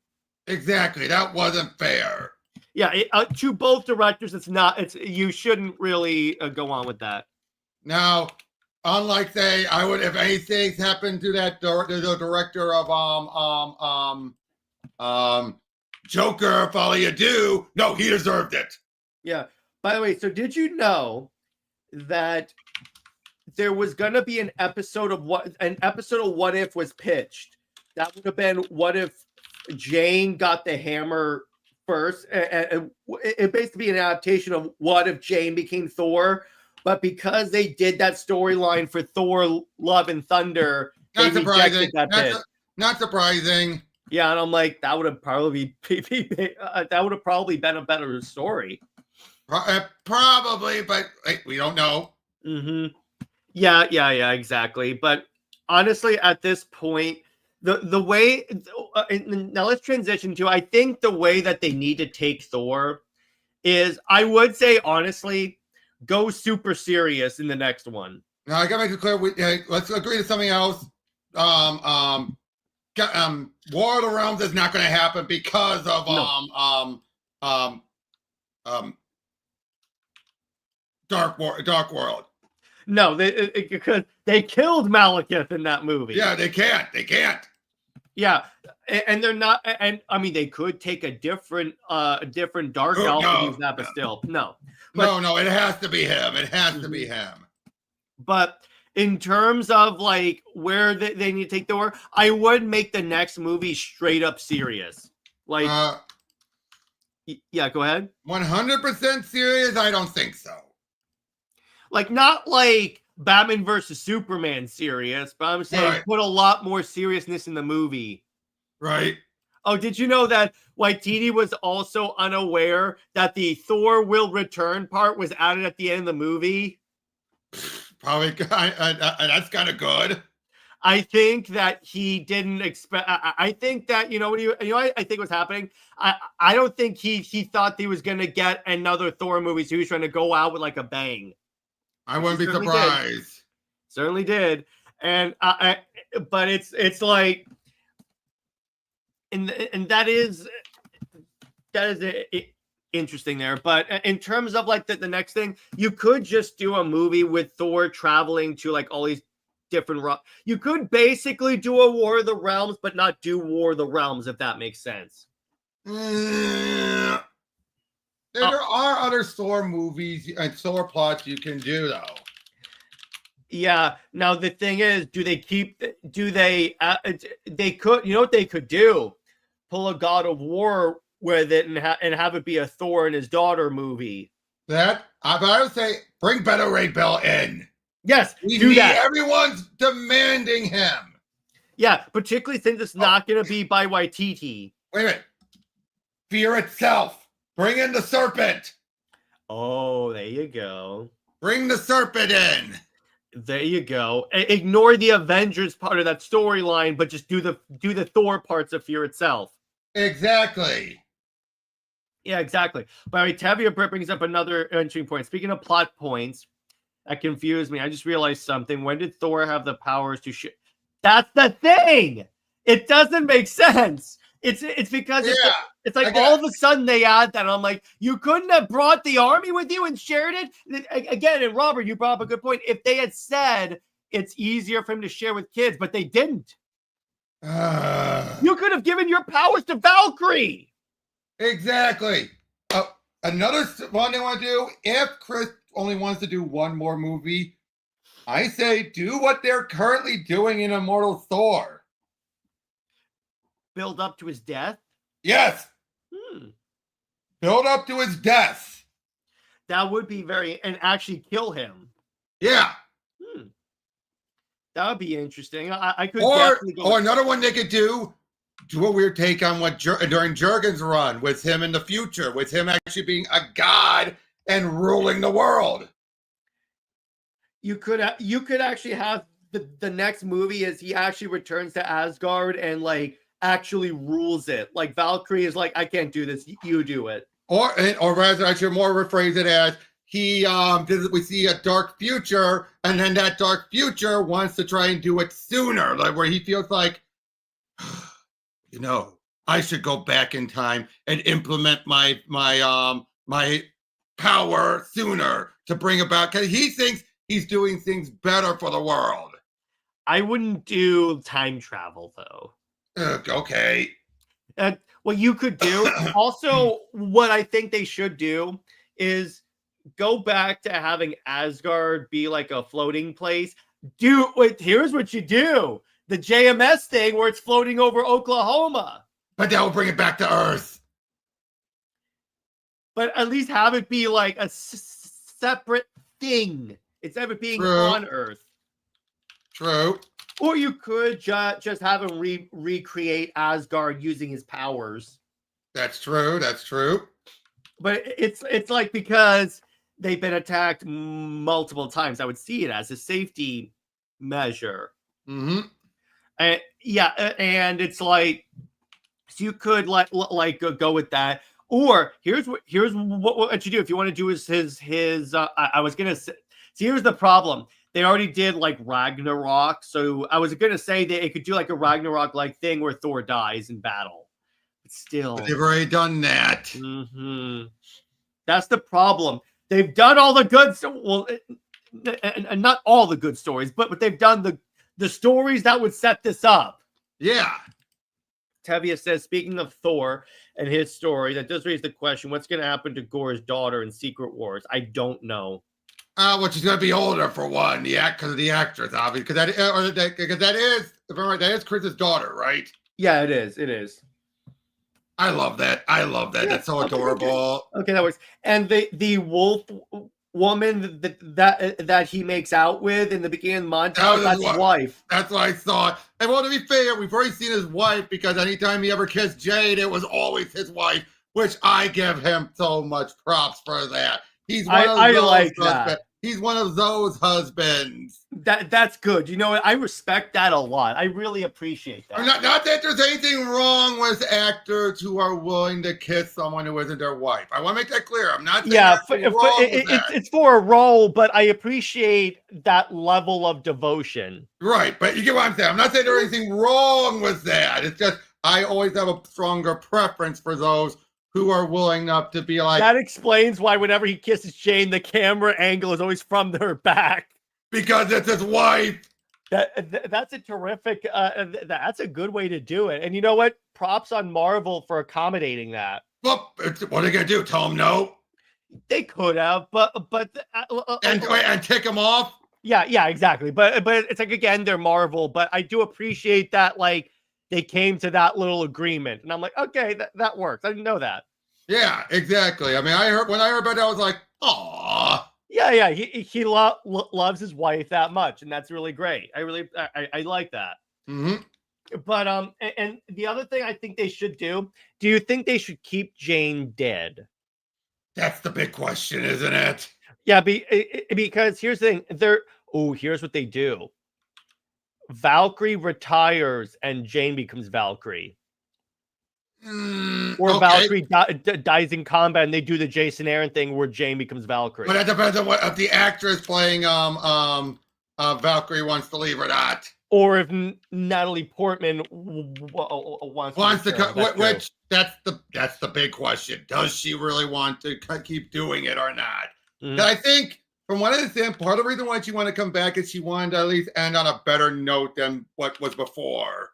Exactly. That wasn't fair. Yeah, to both directors, you shouldn't really go on with that. Now, unlike say, I would, if anything happened to that the director of Joker, if all you do, no, he deserved it. Yeah. By the way, so did you know that there was gonna be an episode of What If was pitched? That would have been what if Jane got the hammer first, and it basically an adaptation of what if Jane became Thor. But because they did that storyline for Thor Love and Thunder, they rejected that bit. Not surprising. Yeah, and I'm like, that would have probably been a better story. Probably, but we don't know. Mm-hmm. Yeah, exactly. But honestly, at this point, the way now let's transition to, I think the way that they need to take Thor is, I would say honestly, go super serious in the next one. Now I gotta make it clear. Let's agree to something else. War of the Realms is not going to happen because of Dark World. No, because they killed Malekith in that movie. Yeah, they can't. Yeah, and they're not. And I mean, they could take a different dark elf and use that, but still, no. But, no, it has to be him. It has to be him. But in terms of like where they need to take Thor, I would make the next movie straight up serious. Like, yeah, go ahead. 100% serious? I don't think so. Like, not like Batman versus Superman serious, but I'm saying put a lot more seriousness in the movie. Right. Oh, did you know that Waititi was also unaware that the Thor will return part was added at the end of the movie? Probably, that's kind of good. I think that he didn't expect. I think that I think was happening. I don't think he thought he was going to get another Thor movie, so he was trying to go out with like a bang. I wouldn't be surprised. Certainly did, and but it's like, and that is interesting there. But in terms of like the next thing, you could just do a movie with Thor traveling to like all these different. You could basically do a War of the Realms, but not do War of the Realms, if that makes sense. There are other Thor movies and Thor plots you can do, though. Yeah. Now the thing is, do they could, you know what they could do? Pull a God of War with it and have it be a Thor and his daughter movie. But I would say bring Beto Ray Bell in. Yes, do that. Everyone's demanding him. Yeah, particularly since it's not going to be by Waititi. Wait a minute. Fear itself. Bring in the serpent. Oh, there you go. Bring the serpent in. There you go. Ignore the Avengers part of that storyline, but just do the Thor parts of Fear itself. Exactly. Yeah, exactly. By the way, Tavia brings up another interesting point. Speaking of plot points, that confused me. I just realized something. When did Thor have the powers to shoot? That's the thing. It doesn't make sense. It's because it's like all of a sudden they add that. And I'm like, you couldn't have brought the army with you and shared it? Again, and Robert, you brought up a good point. If they had said it's easier for him to share with kids, but they didn't. You could have given your powers to Valkyrie. Exactly. Another one they want to do, if Chris only wants to do one more movie, I say do what they're currently doing in Immortal Thor. Build up to his death? Yes. Build up to his death. That would be and actually kill him. Yeah. That would be interesting. I could definitely go. Or another one they could do a weird take on what during Jurgen's run with him in the future, with him actually being a god and ruling the world. You could actually have the next movie as he actually returns to Asgard and like actually rules it. Like Valkyrie is like, I can't do this. You do it. Or rather, I should more rephrase it as we see a dark future, and then that dark future wants to try and do it sooner, like where he feels like, I should go back in time and implement my power sooner to bring about, because he thinks he's doing things better for the world. I wouldn't do time travel though. Okay. What you could do also, what I think they should do is go back to having Asgard be like a floating place. Here's what you do. The JMS thing where it's floating over Oklahoma. But that will bring it back to Earth. But at least have it be like a separate thing instead of it being on Earth. True. Or you could just have him recreate Asgard using his powers. That's true. That's true. But it's like, because they've been attacked multiple times, I would see it as a safety measure. Mm-hmm. And it's like, so you could like go with that. Or here's what you do if you want to do his. I was gonna say. See, here's the problem. They already did like Ragnarok, so I was gonna say that it could do like a Ragnarok like thing where Thor dies in battle. But still, they've already done that. Mm-hmm. That's the problem. They've done all the good. And not all the good stories, but they've done the stories that would set this up. Yeah. Tevia says, speaking of Thor and his story, that does raise the question: what's going to happen to Gorr's daughter in Secret Wars? I don't know. Well, she's going to be older for one, because of the actress, obviously. Because that is, if I'm right, that is Chris's daughter, right? Yeah, it is. It is. I love that. Yeah, that's so adorable. Okay, that works. And the wolf woman that he makes out with in the beginning montage, that's his wife. That's what I thought. And well, to be fair, we've already seen his wife because anytime he ever kissed Jade, it was always his wife, which I give him so much props for that. He's one of those like husbands. that. He's one of those husbands. That's good. You know what? I respect that a lot. I really appreciate that. Not that there's anything wrong with actors who are willing to kiss someone who isn't their wife. I want to make that clear. I'm not saying it's for a role, but I appreciate that level of devotion. Right, but you get what I'm saying. I'm not saying there's anything wrong with that. It's just I always have a stronger preference for those who are willing enough to be like. That explains why whenever he kisses Jane, the camera angle is always from her back. Because it's his wife. That's a terrific, that's a good way to do it. And you know what? Props on Marvel for accommodating that. Well, what are they going to do? Tell him no? They could have, but and tick him off? Yeah, exactly. But it's like, again, they're Marvel, but I do appreciate that, like, they came to that little agreement. And I'm like, okay, that works. I didn't know that. Yeah, exactly. I mean, when I heard about that, I was like, aw. Yeah. He loves his wife that much, and that's really great. I like that. Mm-hmm. But and the other thing I think they should do you think they should keep Jane dead? That's the big question, isn't it? Yeah, because here's the thing. Here's what they do. Valkyrie retires and Jane becomes Valkyrie. Or okay. Valkyrie dies in combat and they do the Jason Aaron thing where Jane becomes Valkyrie. But it depends on if the actress playing Valkyrie wants to leave or not. Or if Natalie Portman wants to come, which that's the big question. Does she really want to keep doing it or not? Mm-hmm. I think from what I understand, part of the reason why she wanted to come back is she wanted to at least end on a better note than what was before.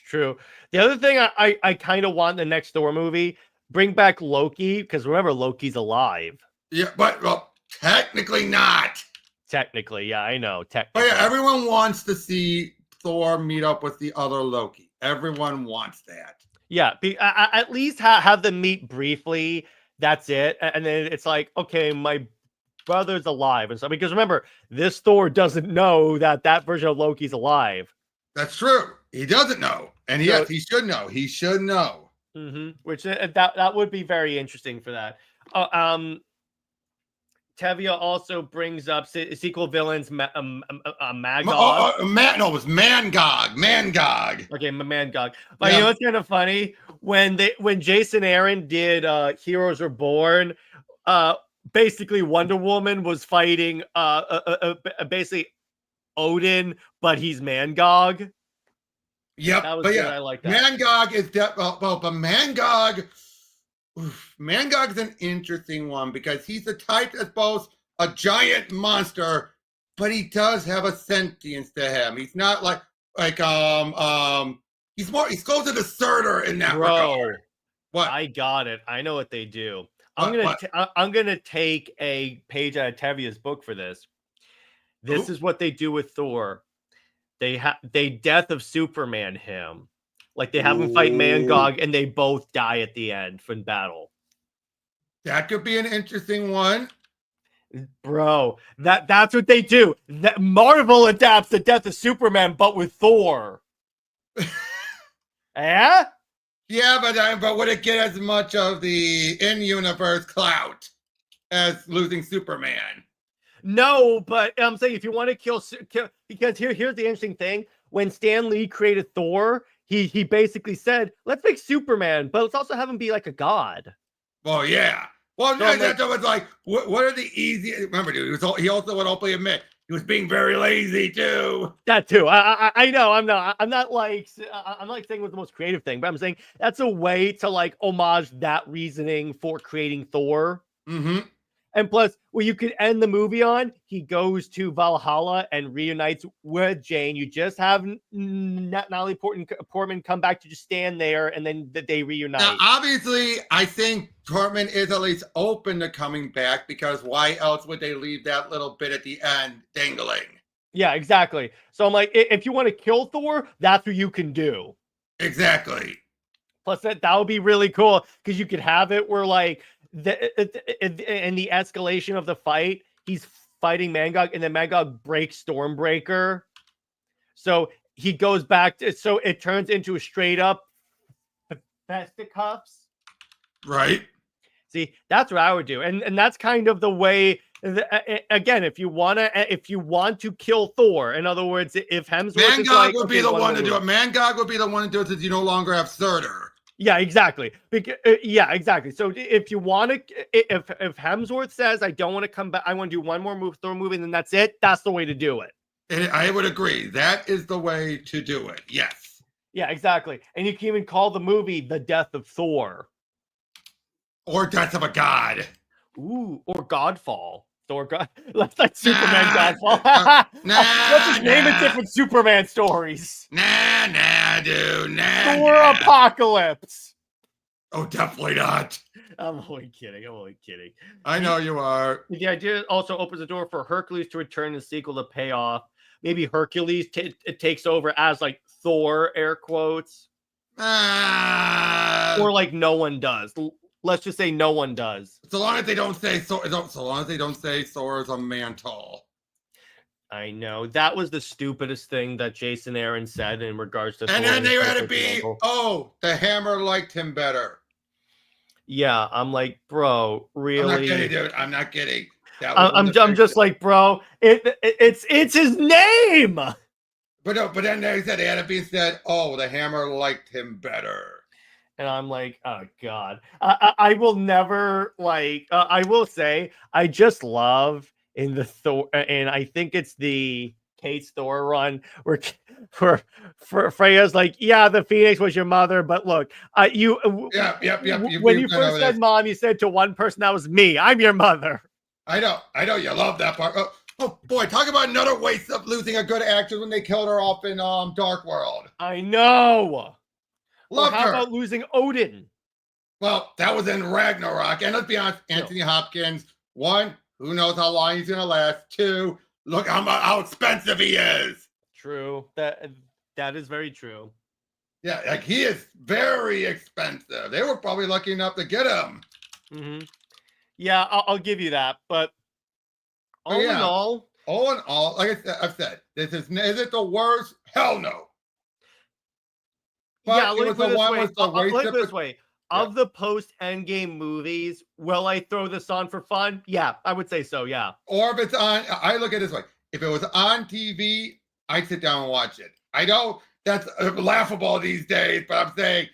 True. The other thing I kind of want in the next Thor movie, bring back Loki, because remember, Loki's alive. Yeah, but technically not. Technically, yeah, I know. Technically. But yeah, everyone wants to see Thor meet up with the other Loki. Everyone wants that. Yeah, at least have them meet briefly. That's it. And then it's like, okay, my brother's alive. And so, because remember, this Thor doesn't know that version of Loki's alive. That's true. He doesn't know. And yes, he should know. He should know. Mm-hmm. Which that would be very interesting for that. Tevia also brings up sequel villains Magog. No, it was Mangog. Mangog. Okay, Mangog. But you know what's kind of funny? When Jason Aaron did Heroes Are Born, basically Wonder Woman was fighting basically Odin, but he's Mangog. Yep, that was good. I like that. Mangog is but Mangog. Mangog's an interesting one because he's the type that's both a giant monster, but he does have a sentience to him. He's not he's closer to Surtur in that regard. What? I got it. I know what they do. I'm gonna take a page out of Tevia's book for this. This is what they do with Thor. They Death of Superman him. Like they have him fight Mangog and they both die at the end from battle. That could be an interesting one. Bro, that's what they do. That Marvel adapts the Death of Superman, but with Thor. Yeah? Yeah, but would it get as much of the in-universe clout as losing Superman? No, but I'm saying if you want to kill because here's the interesting thing. When Stan Lee created Thor, he basically said, let's make Superman, but let's also have him be like a god. Well, yeah. Well, so that was like, what are the easy? Remember, dude, he also would openly admit he was being very lazy too. That too. I know. I'm not like saying it was the most creative thing, but I'm saying that's a way to like homage that reasoning for creating Thor. Mm-hmm. And plus, what you could end the movie on, he goes to Valhalla and reunites with Jane. You just have Natalie Portman come back to just stand there, and then they reunite. Now, obviously, I think Portman is at least open to coming back, because why else would they leave that little bit at the end dangling? Yeah, exactly. So I'm like, if you want to kill Thor, that's what you can do. Exactly. Plus, that would be really cool, because you could have it where, like, in the escalation of the fight, he's fighting Mangog, and then Mangog breaks Stormbreaker. So he goes back to, so it turns into a straight up fisticuffs. Right. See, that's what I would do, and that's kind of the way. Again, if you want to kill Thor, in other words, if Hemsworth is Mangog like, would be the one to do it. Mangog would be the one to do it since you no longer have Surtur. Yeah, exactly. Yeah, exactly. So if you want to, if Hemsworth says, I don't want to come back, I want to do one more Thor movie, and then that's it. That's the way to do it. And I would agree. That is the way to do it. Yes. Yeah, exactly. And you can even call the movie The Death of Thor. Or Death of a God. Ooh, or Godfall. Thor God. Let's like Superman Godfall. Let's just name it different Superman stories. Dude. Thor Apocalypse. Oh, definitely not. I'm only kidding. I know you are. The idea also opens the door for Hercules to return in the sequel to pay off. Maybe Hercules it takes over as like Thor, air quotes. Or like no one does. Let's just say no one does. So long as they don't say so long as they don't say Thor is a mantle. I know. That was the stupidest thing that Jason Aaron said in regards to And Thor then they had to be, the Hammer liked him better. Yeah, I'm like, bro, really? I'm not kidding, dude. I'm not kidding. I'm just like, bro, it's his name. But then they said they had to be said, the Hammer liked him better. And I'm like, oh God, I will never like. I will say, I just love in the Thor, and I think it's the Kate's Thor run where Freya's like, yeah, the Phoenix was your mother, but look, Yep. When you first said mom, you said to one person, that was me. I'm your mother. I know, you love that part. Oh boy, talk about another waste of losing a good actor when they killed her off in Dark World. I know. Love how her. about losing Odin? Well, that was in Ragnarok. And let's be honest, Anthony Hopkins, one, who knows how long he's going to last. Two, look how expensive he is. True. That is very true. Yeah, like he is very expensive. They were probably lucky enough to get him. Mm-hmm. Yeah, I'll give you that. But all in all, like I've said, is it the worst? Hell no. But yeah, look this way. Of the post-Endgame movies, will I throw this on for fun? Yeah, I would say so, yeah. Or if it's on, I look at it this way. If it was on TV, I'd sit down and watch it. I know that's laughable these days, but I'm saying,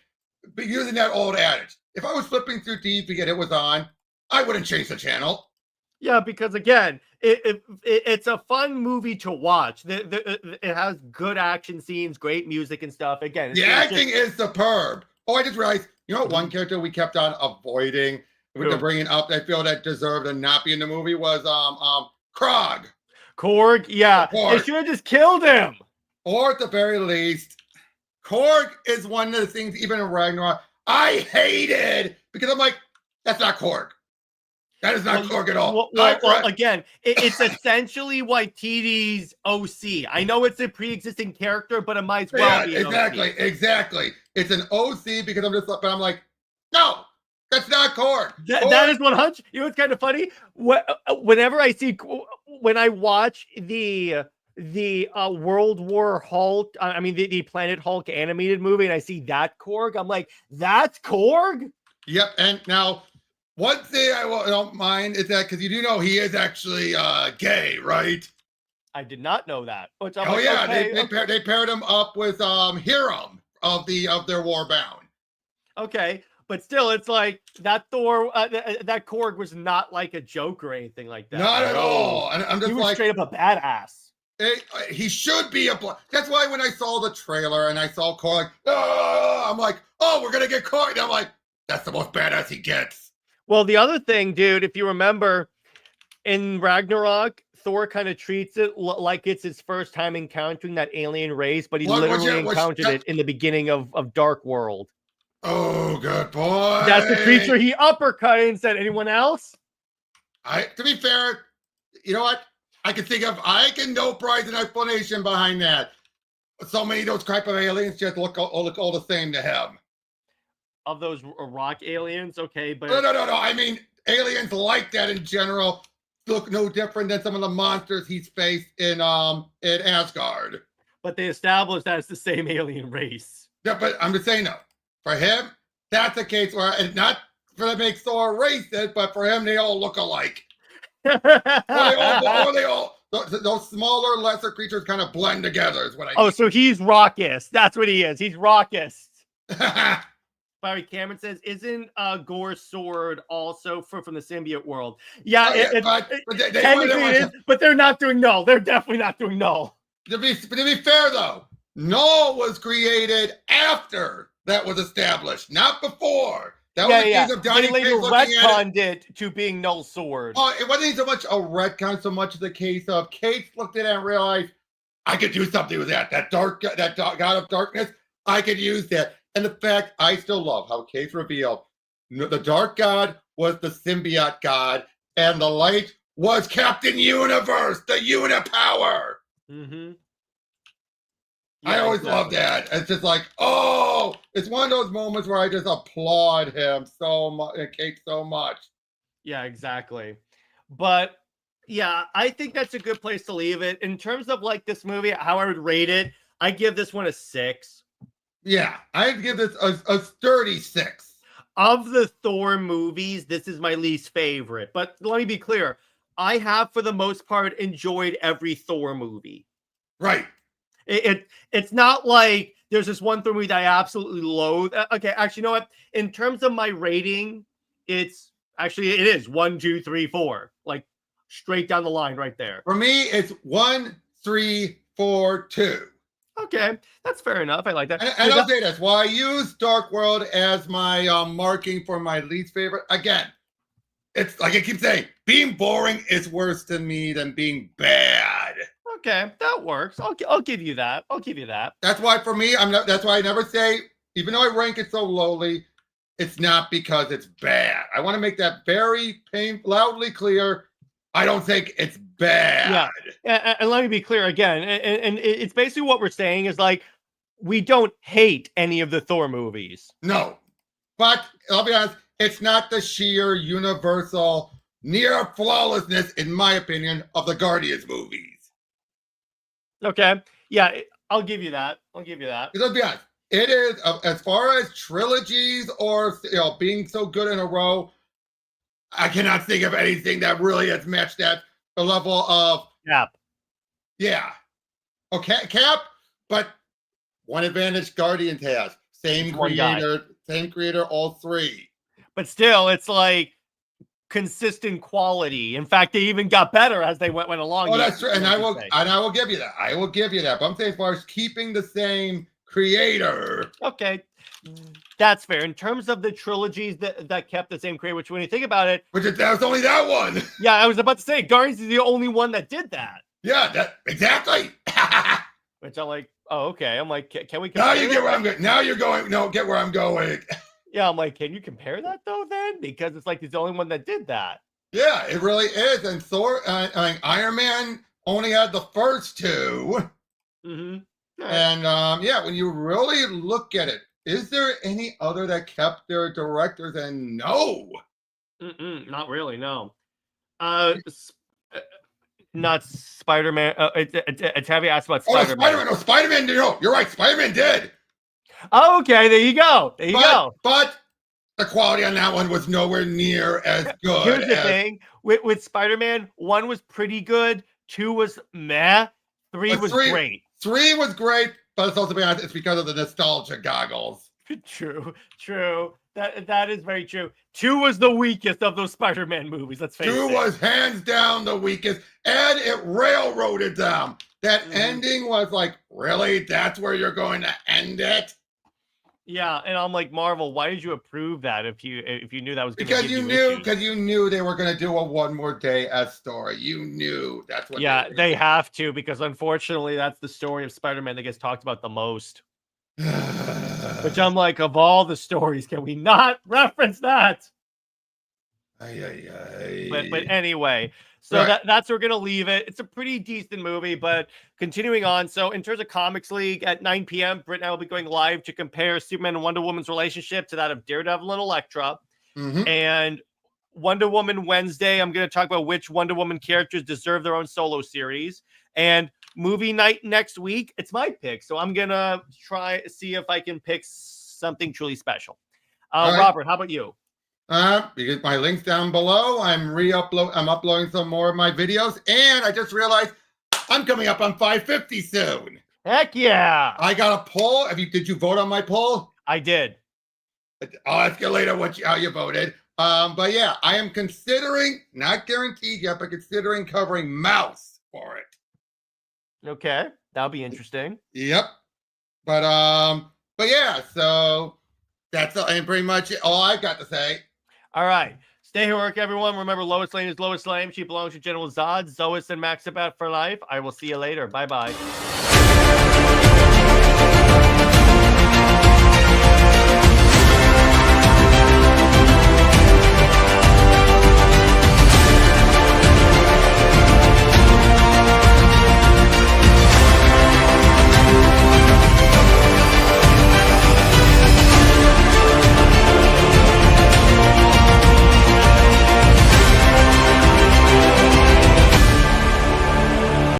but using that old adage, if I was flipping through TV and it was on, I wouldn't change the channel. Yeah, because again, it's a fun movie to watch. It has good action scenes, great music and stuff. Again, the acting is superb. Oh, I just realized, one character we kept on avoiding, bringing up, I feel that deserved to not be in the movie was Korg. Korg, yeah. They should have just killed him. Or at the very least, Korg is one of the things, even in Ragnarok, I hated because I'm like, that's not Korg. That is not Korg at all. Well, again, it's essentially Waititi's OC. I know it's a pre-existing character, but it might as well be exactly. It's an OC because I'm like, no, that's not Korg. That is 100. You know what's kind of funny? Whenever when I watch the World War Hulk, the Planet Hulk animated movie, and I see that Korg, I'm like, that's Korg? Yep, and now, one thing I don't mind is that, because you do know he is actually gay, right? I did not know that. They paired him up with Hiram of their Warbound. Okay, but still, it's like that Thor, that Korg was not like a joke or anything like that. Not at all. And I'm just he was straight up a badass. He should be that's why when I saw the trailer and I saw Korg, I'm like, we're gonna get Korg. And I'm like, that's the most badass he gets. Well, the other thing, dude, if you remember, in Ragnarok, Thor kind of treats it like it's his first time encountering that alien race, but he literally encountered it in the beginning of Dark World. Oh, good boy. That's the creature he uppercut and said, anyone else? To be fair, you know what? I can no prize an explanation behind that. So many of those type of aliens just look all the same to him. Of those rock aliens, okay, but no. I mean, aliens like that in general. look no different than some of the monsters he's faced in Asgard. But they established that it's the same alien race. Yeah, but I'm just saying though, for him, that's a case where, and not for to make Thor racist, but for him, they all look alike. Or they all those smaller, lesser creatures kind of blend together. Is what I. Oh, so he's raucous. That's what he is. He's raucous. Barry Cameron says, "Isn't Gorr's sword also from the symbiote world?" Yeah, technically it is, but they're not doing null. They're definitely not doing null. To be fair, though, null was created after that was established, not before. That was the case of Johnny They later retconned it to being null sword. Oh, it wasn't so much a retcon, so much the case of Kate looked at it and realized, I could do something with that. That god of darkness, I could use that. And the fact, I still love how Kate revealed the dark god was the symbiote god, and the light was Captain Universe, the unipower. Mm-hmm. I always love that. It's just like, oh, it's one of those moments where I just applaud him so much, Kate so much. Yeah, exactly. But yeah, I think that's a good place to leave it. In terms of like this movie, how I would rate it, I give this one a 6. Yeah, I'd give this a sturdy 6. Of the Thor movies, this is my least favorite. But let me be clear. I have, for the most part, enjoyed every Thor movie. Right. It's not like there's this one Thor movie that I absolutely loathe. Okay, actually, you know what? In terms of my rating, it is 1, 2, 3, 4. Like straight down the line right there. For me, it's 1, 3, 4, 2. Okay, that's fair enough. I like that. And I'll say this. While I use Dark World as my marking for my least favorite, again, it's like I keep saying, being boring is worse to me than being bad. Okay, that works. I'll give you that. I'll give you that. That's why for me, that's why I never say, even though I rank it so lowly, it's not because it's bad. I want to make that very loudly clear. I don't think it's bad. Yeah, and let me be clear again. And it's basically what we're saying is like, we don't hate any of the Thor movies. No, but I'll be honest, it's not the sheer universal near flawlessness, in my opinion, of the Guardians movies. Okay, yeah, I'll give you that. I'll give you that. Because let's be honest, it is, as far as trilogies or being so good in a row, I cannot think of anything that really has matched that the level of Cap. Yeah. Okay, Cap, but one advantage Guardians has. Same creator, all three. But still, it's like consistent quality. In fact, they even got better as they went along. Oh, that's true. And I will give you that. I will give you that. But I'm saying as far as keeping the same creator. Okay. That's fair. In terms of the trilogies that kept the same creator, which when you think about it, that was only that one. Yeah, I was about to say Guardians is the only one that did that. Yeah, exactly. Which I'm like, oh, okay. I'm like, can we compare? Now you get where I'm going. Now you're going. No, get where I'm going. Yeah, I'm like, can you compare that though then? Because it's like he's the only one that did that. Yeah, it really is. And Thor, Iron Man only had the first two. Mm-hmm. Right. And yeah, when you really look at it, is there any other that kept their directors? And no. Not really, no. Not Spider-Man. Tavi asked about Spider-Man. Spider-Man. No, Spider-Man. No, you're right. Spider-Man did. Oh, okay. There you go. There you go. But the quality on that one was nowhere near as good. Here's the thing. With Spider-Man, 1 was pretty good. 2 was meh. 3 was great. 3 was great, but it's also it's because of the nostalgia goggles. True. That is very true. 2 was the weakest of those Spider-Man movies. Let's face it. 2 was hands down the weakest, and it railroaded them. That ending was like, really? That's where you're going to end it? Yeah, and I'm like, Marvel, why did you approve that if you knew that was going to because you knew they were going to do a One More Day as story. You knew that's what. Yeah, they have to, because unfortunately, that's the story of Spider-Man that gets talked about the most. Which I'm like, of all the stories, can we not reference that? But anyway, so right. That's where we're gonna leave it. It's a pretty decent movie, but continuing on. So in terms of Comics League at 9 p.m., Britt and I will be going live to compare Superman and Wonder Woman's relationship to that of Daredevil and Elektra. And Wonder Woman Wednesday, I'm going to talk about which Wonder Woman characters deserve their own solo series. And movie night next week, it's my pick. So I'm going to see if I can pick something truly special. Right. Robert, how about you? Because my link's down below. I'm uploading some more of my videos, and I just realized I'm coming up on 550 soon. Heck yeah! I got a poll. Did you vote on my poll? I did. I'll ask you later how you voted. But yeah, I am considering, not guaranteed yet, but considering covering Mouse for it. Okay, that'll be interesting. Yep. But yeah, so that's pretty much all I've got to say. All right. Stay heroic, everyone. Remember, Lois Lane is Lois Lane. She belongs to General Zod, Zois, and Maxabat for life. I will see you later. Bye-bye.